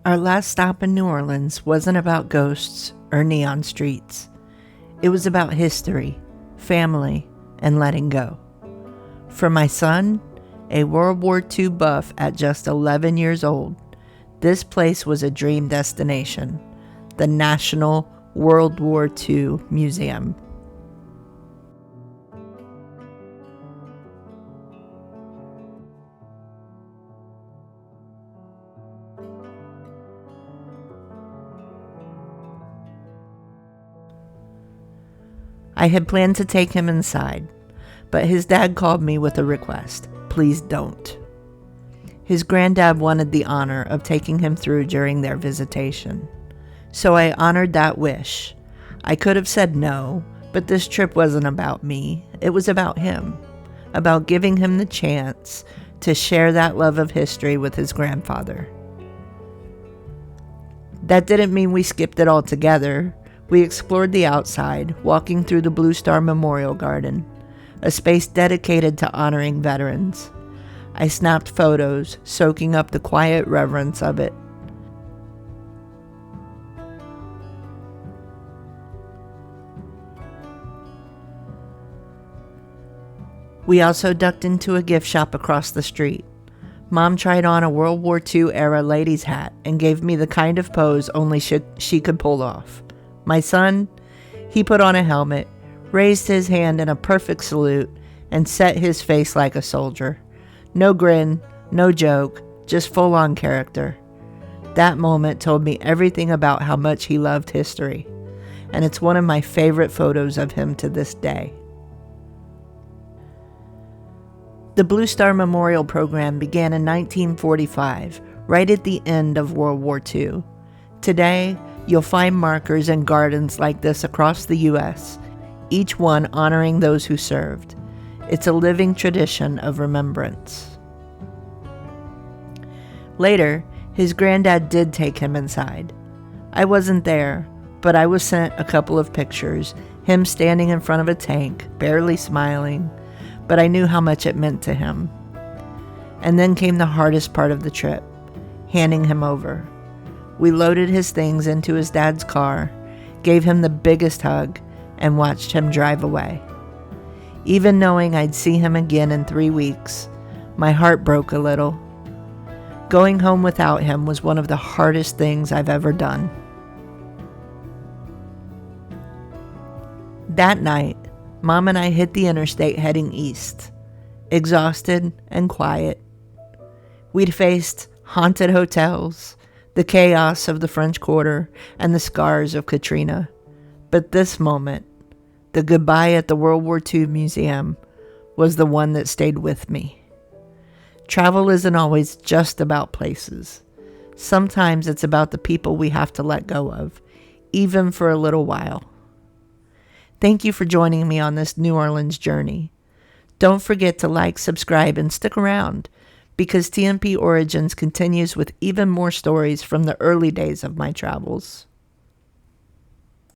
Our last stop in New Orleans wasn't about ghosts or neon streets. It was about history, family, and letting go. For my son, a World War II buff at just 11 years old, this place was a dream destination, the National WWII Museum. I had planned to take him inside, but his dad called me with a request. Please don't. His granddad wanted the honor of taking him through during their visitation. So I honored that wish. I could have said no, but this trip wasn't about me. It was about him, about giving him the chance to share that love of history with his grandfather. That didn't mean we skipped it altogether. We explored the outside, walking through the Blue Star Memorial Garden, a space dedicated to honoring veterans. I snapped photos, soaking up the quiet reverence of it. We also ducked into a gift shop across the street. Mom tried on a World War II-era lady's hat and gave me the kind of pose only she could pull off. My son, he put on a helmet, raised his hand in a perfect salute, and set his face like a soldier. No grin, no joke, just full-on character. That moment told me everything about how much he loved history, and it's one of my favorite photos of him to this day. The Blue Star Memorial Program began in 1945, right at the end of World War II. Today, you'll find markers and gardens like this across the U.S., each one honoring those who served. It's a living tradition of remembrance. Later, his granddad did take him inside. I wasn't there, but I was sent a couple of pictures, him standing in front of a tank, barely smiling, but I knew how much it meant to him. And then came the hardest part of the trip, handing him over. We loaded his things into his dad's car, gave him the biggest hug, and watched him drive away. Even knowing I'd see him again in 3 weeks, my heart broke a little. Going home without him was one of the hardest things I've ever done. That night, Mom and I hit the interstate heading east, exhausted and quiet. We'd faced haunted hotels, the chaos of the French Quarter, and the scars of Katrina. But this moment, the goodbye at the World War II Museum, was the one that stayed with me. Travel isn't always just about places. Sometimes it's about the people we have to let go of, even for a little while. Thank you for joining me on this New Orleans journey. Don't forget to like, subscribe, and stick around, because TMP Origins continues with even more stories from the early days of my travels.